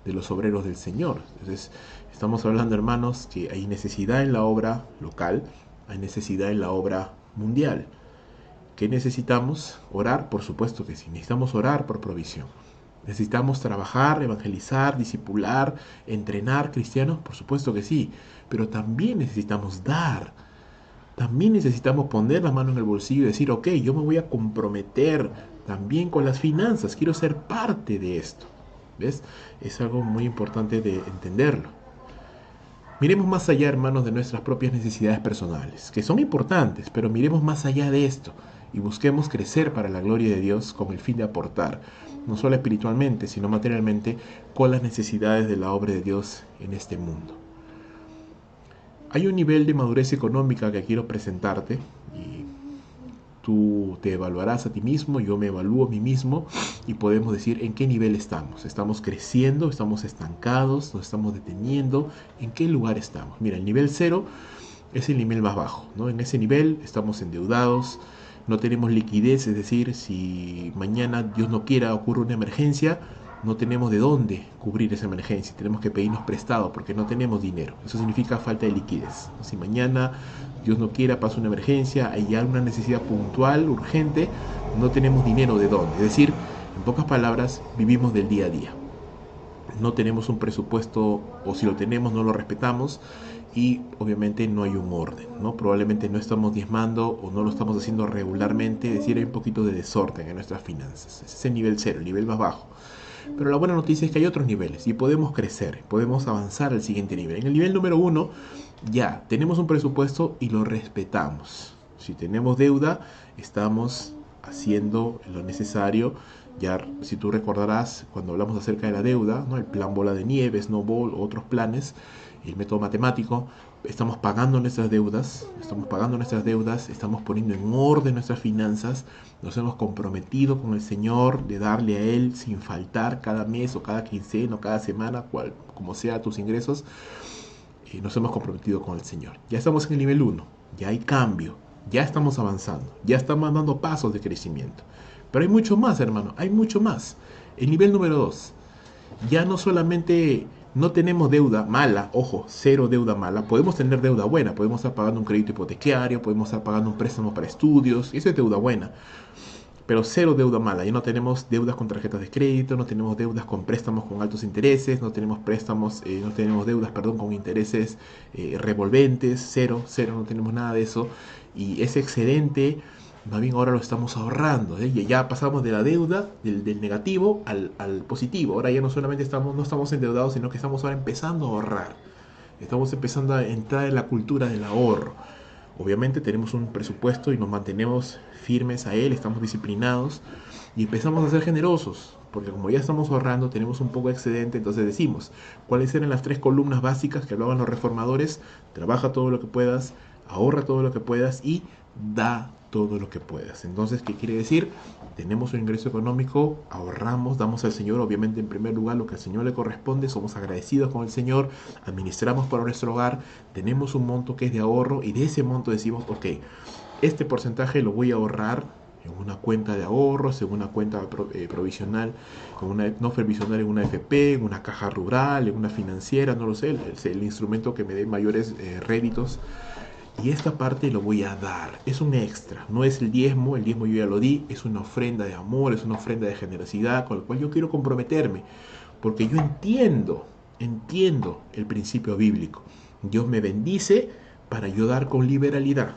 de los obreros del Señor. Entonces, estamos hablando, hermanos, que hay necesidad en la obra local, hay necesidad en la obra mundial. ¿Qué necesitamos? Orar, por supuesto que sí. Necesitamos orar por provisión. Necesitamos trabajar, evangelizar, discipular, entrenar cristianos, por supuesto que sí. Pero también necesitamos dar. También necesitamos poner la mano en el bolsillo y decir, ok, yo me voy a comprometer también con las finanzas. Quiero ser parte de esto. ¿Ves? Es algo muy importante de entenderlo. Miremos más allá, hermanos, de nuestras propias necesidades personales, que son importantes, pero miremos más allá de esto y busquemos crecer para la gloria de Dios con el fin de aportar, no solo espiritualmente, sino materialmente, con las necesidades de la obra de Dios en este mundo. Hay un nivel de madurez económica que quiero presentarte y tú te evaluarás a ti mismo, yo me evalúo a mí mismo y podemos decir en qué nivel estamos. ¿Estamos creciendo? ¿Estamos estancados? ¿Nos estamos deteniendo? ¿En qué lugar estamos? Mira, el nivel 0 es el nivel más bajo, ¿no? En ese nivel estamos endeudados, no tenemos liquidez, es decir, si mañana, Dios no quiera, ocurre una emergencia, no tenemos de dónde cubrir esa emergencia, tenemos que pedirnos prestado porque no tenemos dinero. Eso significa falta de liquidez. Si mañana, Dios no quiera, pasa una emergencia, hay ya una necesidad puntual, urgente, no tenemos dinero de dónde. Es decir, en pocas palabras, vivimos del día a día. No tenemos un presupuesto, o si lo tenemos no lo respetamos, y obviamente no hay un orden, ¿no? Probablemente no estamos diezmando o no lo estamos haciendo regularmente, es decir, hay un poquito de desorden en nuestras finanzas. Ese es el nivel 0, el nivel más bajo. Pero la buena noticia es que hay otros niveles y podemos crecer, podemos avanzar al siguiente nivel. En el nivel número 1 ya tenemos un presupuesto y lo respetamos. Si tenemos deuda, estamos haciendo lo necesario. Ya, si tú recordarás, cuando hablamos acerca de la deuda, ¿no? El plan bola de nieve, snowball, otros planes, el método matemático, estamos pagando nuestras deudas, estamos poniendo en orden nuestras finanzas, nos hemos comprometido con el Señor de darle a Él sin faltar cada mes o cada quincena o cada semana, como sea tus ingresos, nos hemos comprometido con el Señor. Ya estamos en el nivel 1, ya hay cambio, ya estamos avanzando, ya estamos dando pasos de crecimiento. Pero hay mucho más, hermano, hay mucho más. El nivel número 2, ya no solamente no tenemos deuda mala, ojo, 0 deuda mala, podemos tener deuda buena, podemos estar pagando un crédito hipotecario, podemos estar pagando un préstamo para estudios, eso es deuda buena. Pero 0 deuda mala, ya no tenemos deudas con tarjetas de crédito, no tenemos deudas con préstamos con altos intereses, no tenemos deudas, con intereses revolventes, cero, no tenemos nada de eso. Y ese excedente, más bien ahora lo estamos ahorrando, ¿eh? Y ya pasamos de la deuda, del negativo al positivo. Ahora ya no solamente no estamos endeudados, sino que estamos ahora empezando a ahorrar. Estamos empezando a entrar en la cultura del ahorro. Obviamente tenemos un presupuesto y nos mantenemos firmes a él, estamos disciplinados y empezamos a ser generosos, porque como ya estamos ahorrando, tenemos un poco de excedente, entonces decimos, ¿cuáles eran las 3 columnas básicas que hablaban los reformadores? Trabaja todo lo que puedas, ahorra todo lo que puedas y da todo lo que puedas. Entonces, ¿qué quiere decir? Tenemos un ingreso económico, ahorramos, damos al Señor, obviamente en primer lugar lo que al Señor le corresponde, somos agradecidos con el Señor, administramos para nuestro hogar, tenemos un monto que es de ahorro y de ese monto decimos, ok, este porcentaje lo voy a ahorrar en una cuenta de ahorros, en una cuenta provisional, no previsional, en una FP, en una caja rural, en una financiera, no lo sé, el instrumento que me dé mayores réditos. Y esta parte lo voy a dar, es un extra, no es el diezmo yo ya lo di, es una ofrenda de amor, es una ofrenda de generosidad con la cual yo quiero comprometerme, porque yo entiendo el principio bíblico. Dios me bendice para ayudar con liberalidad.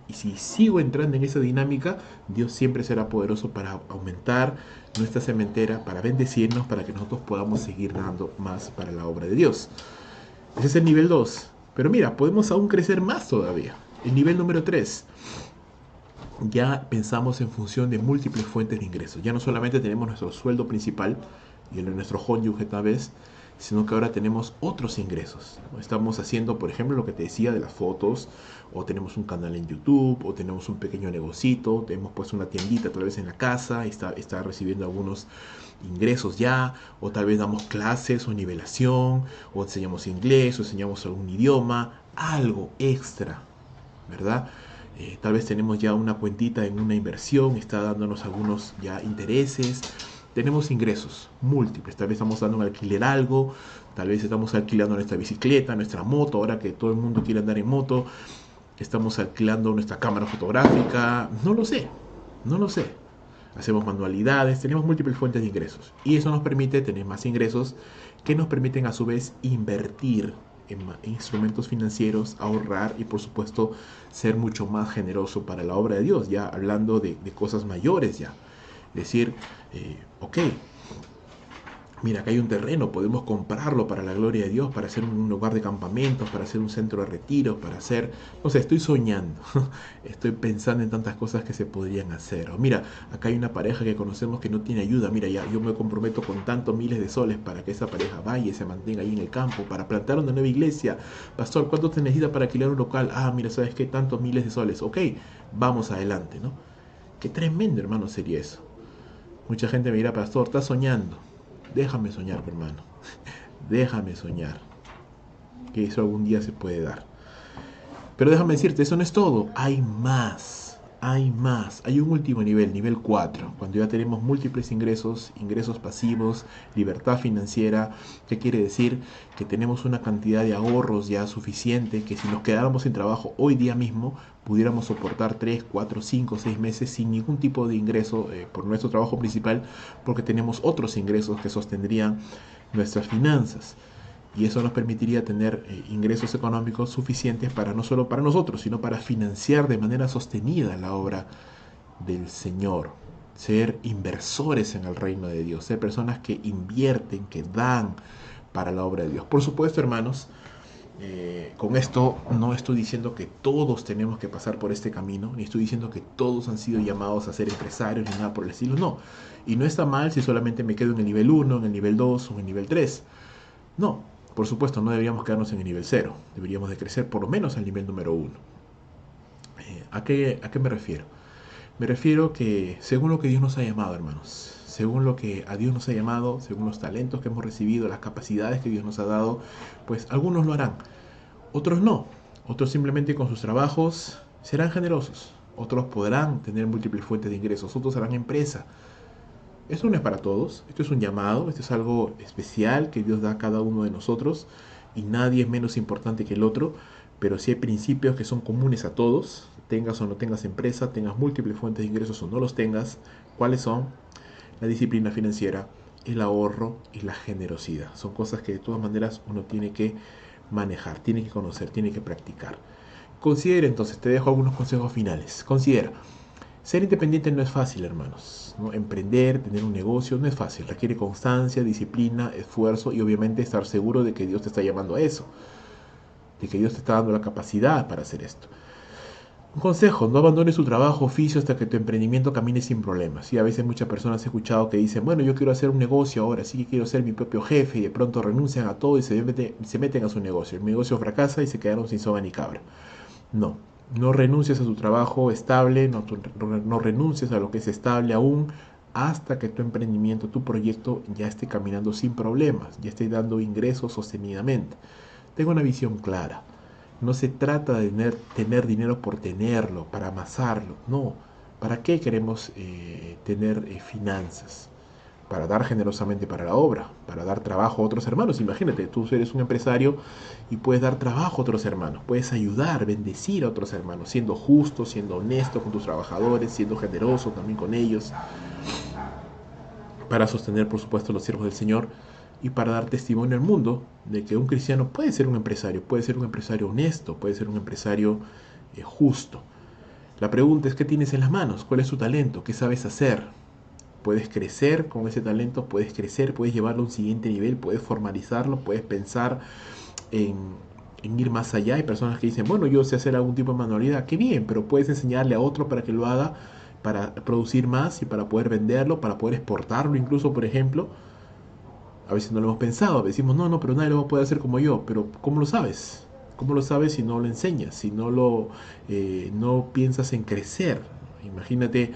Y si sigo entrando en esa dinámica, Dios siempre será poderoso para aumentar nuestra sementera, para bendecirnos, para que nosotros podamos seguir dando más para la obra de Dios. Ese es el nivel 2. Pero mira, podemos aún crecer más todavía. El nivel número 3, ya pensamos en función de múltiples fuentes de ingresos. Ya no solamente tenemos nuestro sueldo principal y el de nuestro cónyuge tal vez, sino que ahora tenemos otros ingresos. Estamos haciendo, por ejemplo, lo que te decía de las fotos, o tenemos un canal en YouTube, o tenemos un pequeño negocito, tenemos pues una tiendita tal vez en la casa, está recibiendo algunos ingresos ya, o tal vez damos clases o nivelación, o enseñamos inglés, o enseñamos algún idioma, algo extra, ¿verdad? Tal vez tenemos ya una cuentita en una inversión, está dándonos algunos ya intereses. Tenemos ingresos múltiples, tal vez estamos dando un alquiler algo, tal vez estamos alquilando nuestra bicicleta, nuestra moto, ahora que todo el mundo quiere andar en moto, estamos alquilando nuestra cámara fotográfica, no lo sé, no lo sé. Hacemos manualidades, tenemos múltiples fuentes de ingresos y eso nos permite tener más ingresos que nos permiten a su vez invertir en instrumentos financieros, ahorrar y por supuesto ser mucho más generoso para la obra de Dios, ya hablando de cosas mayores ya. Decir, ok, mira, acá hay un terreno, podemos comprarlo para la gloria de Dios, para hacer un lugar de campamentos, para hacer un centro de retiros, para hacer, no sé, estoy soñando, estoy pensando en tantas cosas que se podrían hacer. O mira, acá hay una pareja que conocemos que no tiene ayuda, mira, ya yo me comprometo con tantos miles de soles para que esa pareja vaya y se mantenga ahí en el campo, para plantar una nueva iglesia. Pastor, ¿cuánto te necesita para alquilar un local? Ah, mira, ¿sabes qué? Tantos miles de soles. Ok, vamos adelante, ¿no? Qué tremendo, hermano, sería eso. Mucha gente me dirá, pastor, estás soñando. Déjame soñar, hermano. Déjame soñar. Que eso algún día se puede dar. Pero déjame decirte, eso no es todo. Hay más. Hay más. Hay un último nivel, nivel 4. Cuando ya tenemos múltiples ingresos, ingresos pasivos, libertad financiera. ¿Qué quiere decir? Que tenemos una cantidad de ahorros ya suficiente que si nos quedáramos sin trabajo hoy día mismo, pudiéramos soportar 3, 4, 5, 6 meses sin ningún tipo de ingreso por nuestro trabajo principal, porque tenemos otros ingresos que sostendrían nuestras finanzas. Y eso nos permitiría tener ingresos económicos suficientes para no solo para nosotros, sino para financiar de manera sostenida la obra del Señor. Ser inversores en el reino de Dios, ser personas que invierten, que dan para la obra de Dios. Por supuesto, hermanos, con esto no estoy diciendo que todos tenemos que pasar por este camino, ni estoy diciendo que todos han sido llamados a ser empresarios, ni nada por el estilo, no. Y no está mal si solamente me quedo en el nivel 1, en el nivel 2 o en el nivel 3. No, por supuesto, no deberíamos quedarnos en el nivel 0, deberíamos de crecer por lo menos al nivel número 1. ¿A qué me refiero? Me refiero que según lo que Dios nos ha llamado, hermanos, según lo que a Dios nos ha llamado, según los talentos que hemos recibido, las capacidades que Dios nos ha dado, pues algunos lo harán, otros no. Otros simplemente con sus trabajos serán generosos. Otros podrán tener múltiples fuentes de ingresos. Otros harán empresa. Esto no es para todos. Esto es un llamado. Esto es algo especial que Dios da a cada uno de nosotros. Y nadie es menos importante que el otro. Pero sí hay principios que son comunes a todos. Tengas o no tengas empresa, tengas múltiples fuentes de ingresos o no los tengas. ¿Cuáles son? La disciplina financiera, el ahorro y la generosidad. Son cosas que de todas maneras uno tiene que manejar, tiene que conocer, tiene que practicar. Considera entonces, te dejo algunos consejos finales. Considera, ser independiente no es fácil, hermanos, ¿no? Emprender, tener un negocio no es fácil. Requiere constancia, disciplina, esfuerzo y obviamente estar seguro de que Dios te está llamando a eso, de que Dios te está dando la capacidad para hacer esto. Un consejo, no abandones tu trabajo oficio hasta que tu emprendimiento camine sin problemas. Y a veces muchas personas he escuchado que dicen, bueno, yo quiero hacer un negocio ahora, sí que quiero ser mi propio jefe, y de pronto renuncian a todo y se meten a su negocio. El negocio fracasa y se quedaron sin soga ni cabra. No, no renuncies a tu trabajo estable, no renuncies a lo que es estable aún, hasta que tu emprendimiento, tu proyecto ya esté caminando sin problemas, ya esté dando ingresos sostenidamente. Tengo una visión clara. No se trata de tener dinero por tenerlo, para amasarlo. No. ¿Para qué queremos tener finanzas? Para dar generosamente para la obra, para dar trabajo a otros hermanos. Imagínate, tú eres un empresario y puedes dar trabajo a otros hermanos. Puedes ayudar, bendecir a otros hermanos, siendo justo, siendo honesto con tus trabajadores, siendo generoso también con ellos, para sostener, por supuesto, los siervos del Señor y para dar testimonio al mundo de que un cristiano puede ser un empresario honesto, puede ser un empresario justo. La pregunta es, ¿qué tienes en las manos? ¿Cuál es tu talento? ¿Qué sabes hacer? Puedes crecer con ese talento, puedes crecer, puedes llevarlo a un siguiente nivel, puedes formalizarlo, puedes pensar en, en ir más allá. Hay personas que dicen, bueno, yo sé hacer algún tipo de manualidad, qué bien, pero puedes enseñarle a otro para que lo haga, para producir más y para poder venderlo, para poder exportarlo incluso, por ejemplo. A veces no lo hemos pensado, decimos, no, pero nadie lo va a poder hacer como yo, pero ¿cómo lo sabes? ¿Cómo lo sabes si no lo enseñas, si no piensas en crecer? Imagínate,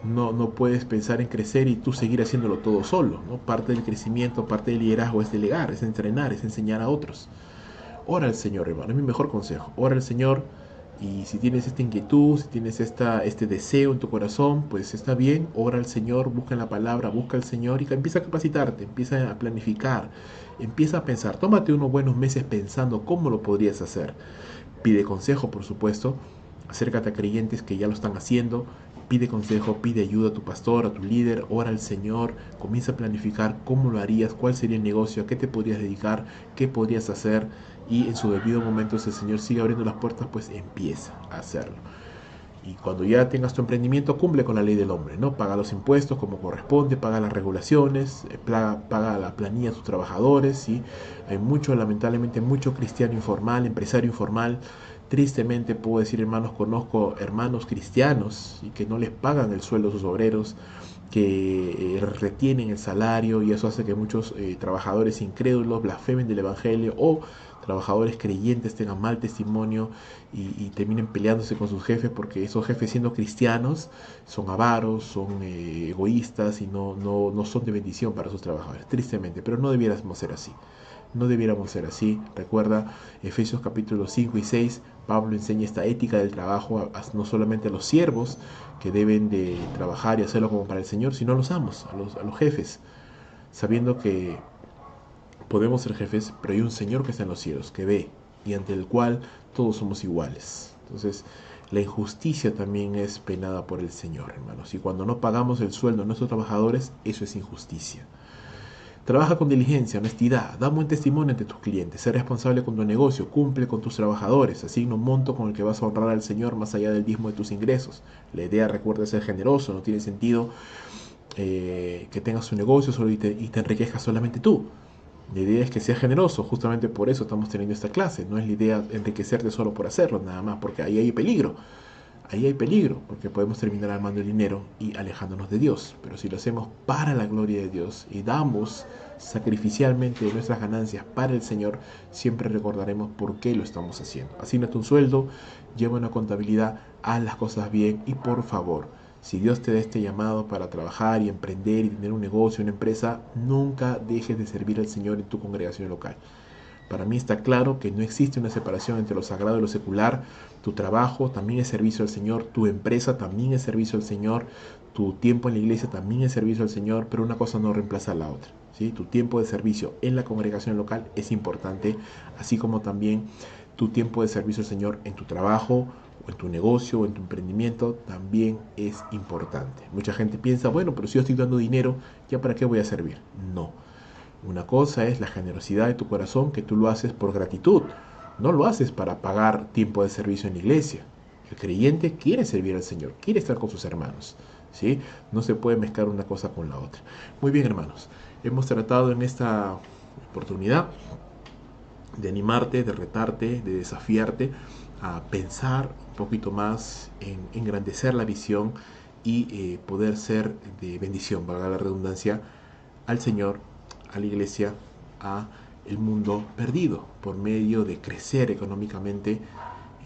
no puedes pensar en crecer y tú seguir haciéndolo todo solo, ¿no? Parte del crecimiento, parte del liderazgo es delegar, es entrenar, es enseñar a otros. Ora al Señor, hermano, es mi mejor consejo. Ora al Señor y si tienes esta inquietud, si tienes este deseo en tu corazón, pues está bien, ora al Señor, busca en la palabra, busca al Señor y empieza a capacitarte, empieza a planificar, empieza a pensar. Tómate unos buenos meses pensando cómo lo podrías hacer. Pide consejo, por supuesto. Acércate a creyentes que ya lo están haciendo. Pide consejo, pide ayuda a tu pastor, a tu líder, ora al Señor, comienza a planificar cómo lo harías, cuál sería el negocio, a qué te podrías dedicar, qué podrías hacer y en su debido momento si el Señor sigue abriendo las puertas, pues empieza a hacerlo. Y cuando ya tengas tu emprendimiento, cumple con la ley del hombre, ¿no? Paga los impuestos como corresponde, paga las regulaciones, paga la planilla a tus trabajadores, ¿sí? Hay mucho, lamentablemente, mucho cristiano informal, empresario informal. Tristemente puedo decir, hermanos, conozco hermanos cristianos y que no les pagan el sueldo a sus obreros, que retienen el salario y eso hace que muchos trabajadores incrédulos blasfemen del Evangelio o trabajadores creyentes tengan mal testimonio y terminen peleándose con sus jefes porque esos jefes siendo cristianos son avaros, son egoístas y no son de bendición para sus trabajadores, tristemente, pero no debiéramos ser así. No debiéramos ser así. Recuerda, Efesios capítulos 5 y 6, Pablo enseña esta ética del trabajo no solamente a los siervos, que deben de trabajar y hacerlo como para el Señor, sino a los amos, a los jefes, sabiendo que podemos ser jefes, pero hay un Señor que está en los cielos, que ve y ante el cual todos somos iguales. Entonces, la injusticia también es penada por el Señor, hermanos. Y cuando no pagamos el sueldo a nuestros trabajadores, eso es injusticia. Trabaja con diligencia, honestidad, da buen testimonio ante tus clientes, sé responsable con tu negocio, cumple con tus trabajadores, asigna un monto con el que vas a honrar al Señor más allá del diezmo de tus ingresos. La idea, recuerda, es ser generoso, no tiene sentido que tengas un negocio solo y te enriquezcas solamente tú. La idea es que seas generoso, justamente por eso estamos teniendo esta clase. No es la idea enriquecerte solo por hacerlo, nada más, porque ahí hay peligro. Ahí hay peligro, porque podemos terminar armando el dinero y alejándonos de Dios. Pero si lo hacemos para la gloria de Dios y damos sacrificialmente nuestras ganancias para el Señor, siempre recordaremos por qué lo estamos haciendo. Asígnate un sueldo, lleva una contabilidad, haz las cosas bien y por favor, si Dios te da este llamado para trabajar y emprender y tener un negocio, una empresa, nunca dejes de servir al Señor en tu congregación local. Para mí está claro que no existe una separación entre lo sagrado y lo secular. Tu trabajo también es servicio al Señor, tu empresa también es servicio al Señor, tu tiempo en la iglesia también es servicio al Señor, pero una cosa no reemplaza a la otra. ¿Sí? Tu tiempo de servicio en la congregación local es importante, así como también tu tiempo de servicio al Señor en tu trabajo, o en tu negocio, o en tu emprendimiento, también es importante. Mucha gente piensa, bueno, pero si yo estoy dando dinero, ¿ya para qué voy a servir? No. Una cosa es la generosidad de tu corazón, que tú lo haces por gratitud. No lo haces para pagar tiempo de servicio en la iglesia. El creyente quiere servir al Señor, quiere estar con sus hermanos. ¿Sí? No se puede mezclar una cosa con la otra. Muy bien, hermanos. Hemos tratado en esta oportunidad de animarte, de retarte, de desafiarte a pensar un poquito más en engrandecer la visión y poder ser de bendición, valga la redundancia, al Señor, a la iglesia, a el mundo perdido, por medio de crecer económicamente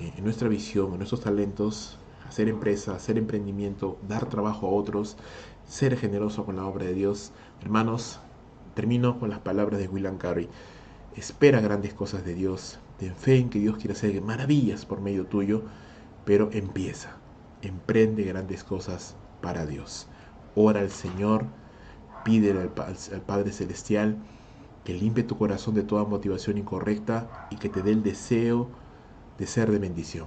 en nuestra visión, en nuestros talentos, hacer empresa, hacer emprendimiento, dar trabajo a otros, ser generoso con la obra de Dios. Hermanos, termino con las palabras de William Carey. Espera grandes cosas de Dios, ten fe en que Dios quiere hacer maravillas por medio tuyo, pero empieza, emprende grandes cosas para Dios. Ora al Señor, pídele al Padre Celestial que limpie tu corazón de toda motivación incorrecta y que te dé el deseo de ser de bendición.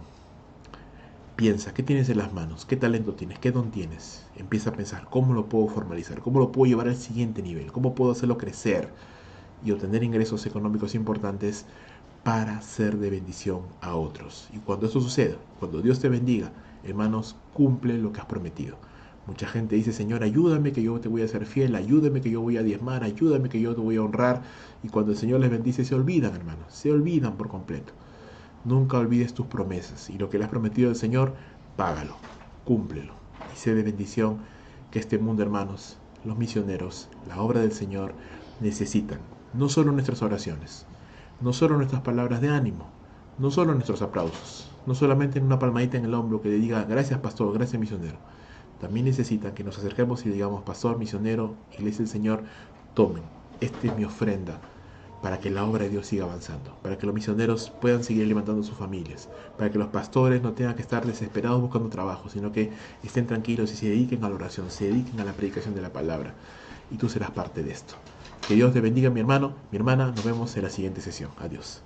Piensa, ¿qué tienes en las manos? ¿Qué talento tienes? ¿Qué don tienes? Empieza a pensar, ¿cómo lo puedo formalizar? ¿Cómo lo puedo llevar al siguiente nivel? ¿Cómo puedo hacerlo crecer y obtener ingresos económicos importantes para ser de bendición a otros? Y cuando eso suceda, cuando Dios te bendiga, hermanos, cumple lo que has prometido. Mucha gente dice, Señor, ayúdame que yo te voy a ser fiel, ayúdame que yo voy a diezmar, ayúdame que yo te voy a honrar. Y cuando el Señor les bendice, se olvidan, hermanos, se olvidan por completo. Nunca olvides tus promesas y lo que le has prometido al Señor, págalo, cúmplelo. Y sé de bendición que este mundo, hermanos, los misioneros, la obra del Señor, necesitan no solo nuestras oraciones, no solo nuestras palabras de ánimo, no solo nuestros aplausos, no solamente una palmadita en el hombro que le diga gracias pastor, gracias misionero. También necesitan que nos acerquemos y digamos, pastor, misionero, iglesia del Señor, tomen, esta es mi ofrenda para que la obra de Dios siga avanzando, para que los misioneros puedan seguir levantando sus familias, para que los pastores no tengan que estar desesperados buscando trabajo, sino que estén tranquilos y se dediquen a la oración, se dediquen a la predicación de la palabra. Y tú serás parte de esto. Que Dios te bendiga, mi hermano, mi hermana. Nos vemos en la siguiente sesión. Adiós.